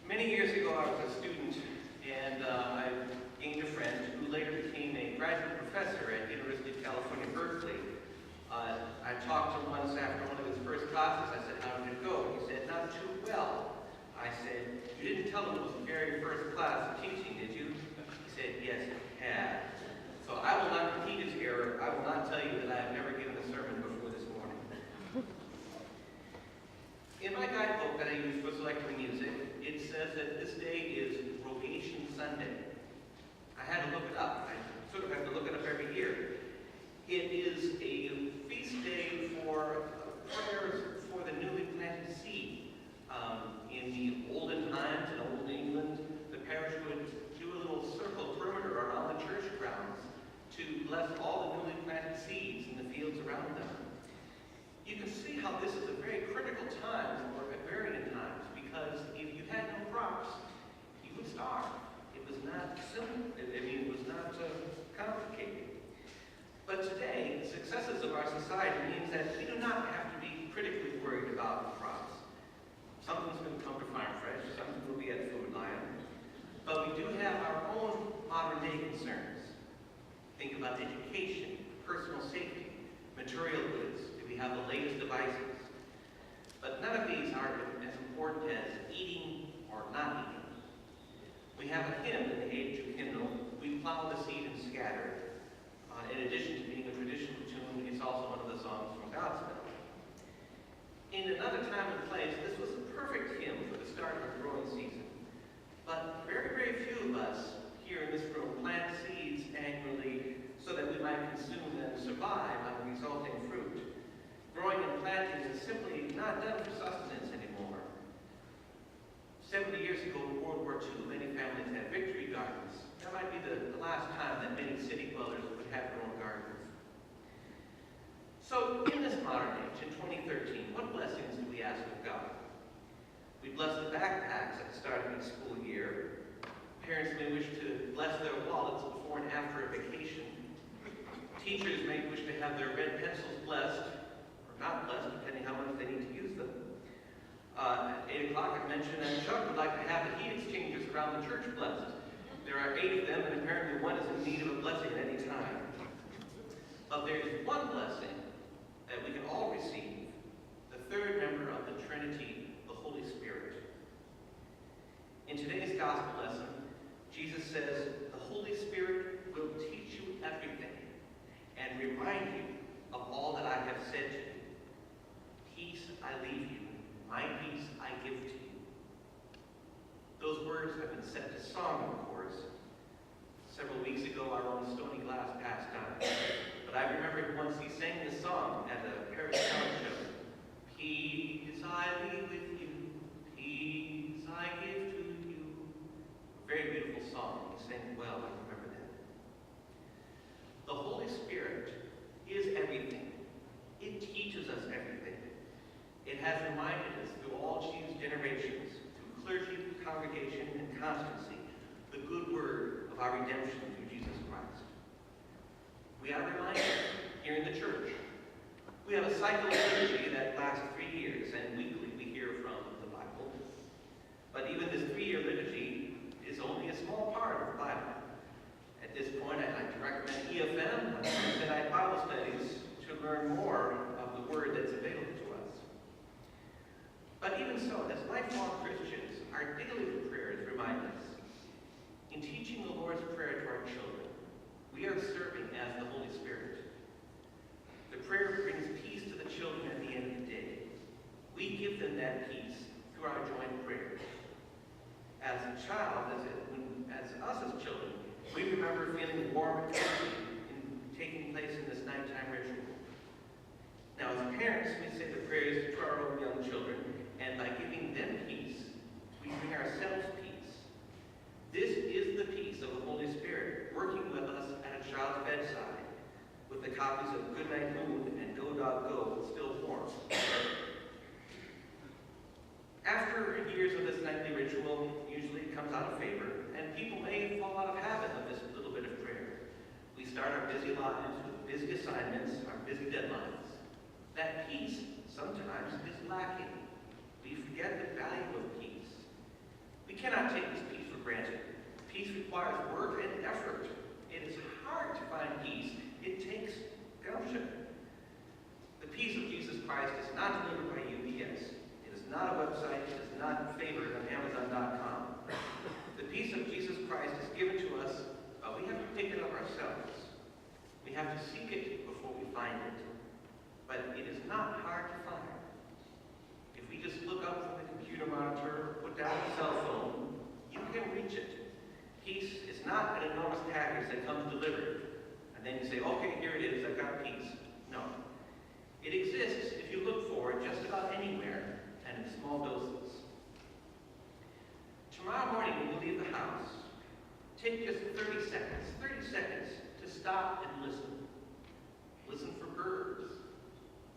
Many years ago, I was a student, and I gained a friend who later became a graduate professor at the University of California, Berkeley. I talked to him once after one of his first classes. I said, "How did it go?" He said, "Not too well." I said, "You didn't tell him it was the very first class of teaching, did you?" He said, "Yes, I had." So I will not repeat his error. I will not tell you that I have never given a sermon before this morning. In my guidebook that I use for selecting music, it says that this day is Rogation Sunday. I had to look it up. I sort of have to look it up every year. It is a feast day for prayers for the newly planted seed. In the olden times, in old England, the parish would do a little circle perimeter around the church grounds to bless all the newly planted seeds in the fields around them. You can see how this is a very critical time for agrarian times, because if you had no crops, you would starve. It was not simple. It was not complicated. But today, the successes of our society means that we do not have to be critically worried about crops. Something's going to come to farm fresh, something will be at Food Lion. But we do have our own modern day concerns. Think about education, personal safety, material goods. Do we have the latest devices? But none of these are as important as eating or not eating. We have a hymn in the age of hymnal, "We Plow the Seed and Scatter." In addition to being a traditional tune, it's also one of the songs from Godspell. In another time and place, this was a perfect hymn for the start of our growing season. But very, very few of us here in this room plant seeds annually so that we might consume them and survive on the resulting fruit. Growing and planting is simply not done for sustenance anymore. 70 years ago in World War II, many families had victory gardens. That might be the last time that many city dwellers would have their own gardens. So in this modern age, in 2013, what blessings do we ask of God? We bless the backpacks at the start of each school year. Parents may wish to bless their wallets before and after a vacation. Teachers may wish to have their red pencils blessed, or not blessed, depending how much they need to use them. At 8 o'clock, I mentioned that Chuck would like to have the heat exchangers around the church blessed. There are 8 of them, and apparently one is in need of a blessing at any time. But there is one blessing that we can all receive, the third member of the Trinity, the Holy Spirit. In today's gospel lesson, Jesus says, "The Holy Spirit will teach you everything and remind you of all that I have said to you." leave you. My peace I give to you. Those words have been set to song, of course. Several weeks ago, our own Stony Glass passed on. But I remember once he sang this song at a parish town show. Peace I leave with you, peace I give to you. A very beautiful song. He sang it well, I remember that. The Holy Spirit is everything. It teaches us everything. It has reminded us through all Jews' generations, through clergy, congregation, and constancy, the good word of our redemption through Jesus Christ. We are reminded here in the church. We have a cycle of liturgy that lasts 3 years, and weekly we hear from the Bible. But even this 3-year liturgy is only a small part of the Bible. At this point, I'd like to recommend EFM, Wednesday night Bible studies, to learn more of the word that's available to us. But even so, as lifelong Christians, our daily prayers remind us. In teaching the Lord's Prayer to our children, we are serving as the Holy Spirit. The prayer brings peace to the children at the end of the day. We give them that peace through our joint prayer. As a child, as us as children, we remember feeling warm and cozy in taking place in this nighttime ritual. Now, as parents, we say the prayers to our own young children, and by giving them peace, we bring ourselves peace. This is the peace of the Holy Spirit, working with us at a child's bedside, with the copies of Good Night Moon and Go Dog Go still warm. After years of this nightly ritual, usually it comes out of favor, and people may fall out of habit of this little bit of prayer. We start our busy lives with busy assignments, our busy deadlines. That peace sometimes is lacking. We forget the value of peace. We cannot take this peace for granted. Peace requires work and effort. It is hard to find peace. It takes gumption. The peace of Jesus Christ is not delivered by UPS. It is not a website. It is not favored on Amazon.com. The peace of Jesus Christ is given to us, but we have to pick it up ourselves. We have to seek it before we find it. But it is not hard to find. If we just look up from the computer monitor, put down the cell phone, you can reach it. Peace is not an enormous package that comes delivered, and then you say, okay, here it is, I've got peace. No. It exists if you look for it just about anywhere, and in small doses. Tomorrow morning when you leave the house, take just 30 seconds to stop and listen. Listen for birds.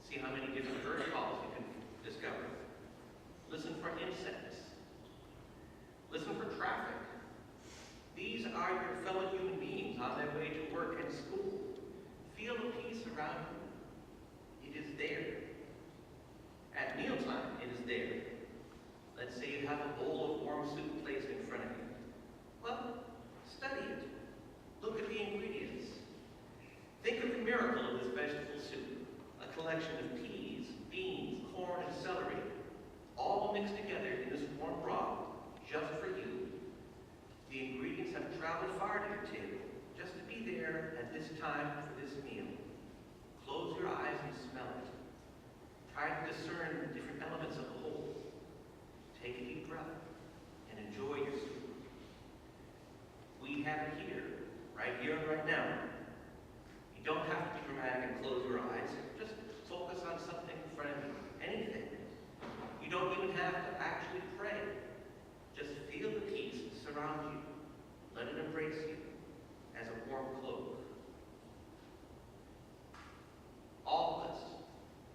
See how many different bird calls you can discover. Listen for insects. Listen for traffic. These are your fellow human beings on their way to work and school. Feel the peace around you. It is there. At mealtime, it is there. Let's say you have a bowl of warm soup placed in front of you. Well, study it. Look at the ingredients. Think of the miracle of this vegetable soup. A collection of peas, beans, corn, and celery, all mixed together in this warm broth, just for you. The ingredients have traveled far to your table, just to be there at this time for this meal. Close your eyes and smell it. Try to discern the different elements of the whole. Take a deep breath and enjoy your soup. We have it here and right now. You don't have to be dramatic and close your eyes. Just focus on something in front of you. Anything. You don't even have to actually pray. Just feel the peace surround you. Let it embrace you as a warm cloak. All of us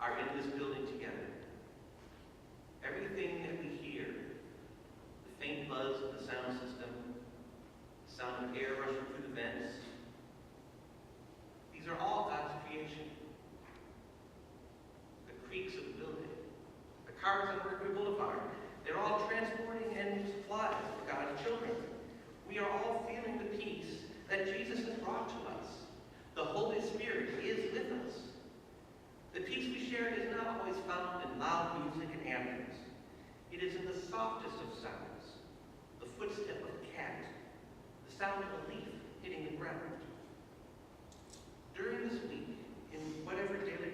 are in this building together. Everything that we hear, the faint buzz of the sound system, the sound of air rushing through the vents, these are all God's creation. The creaks of the building, the cars on Mercury Boulevard, they're all transporting and supplies for God's children. We are all feeling the peace that Jesus has brought to us. The Holy Spirit is with us. The peace we share is not always found in loud music and anthems. It is in the softest of sounds, the footstep of a cat, the sound of a leaf hitting the ground. During this week, in whatever daily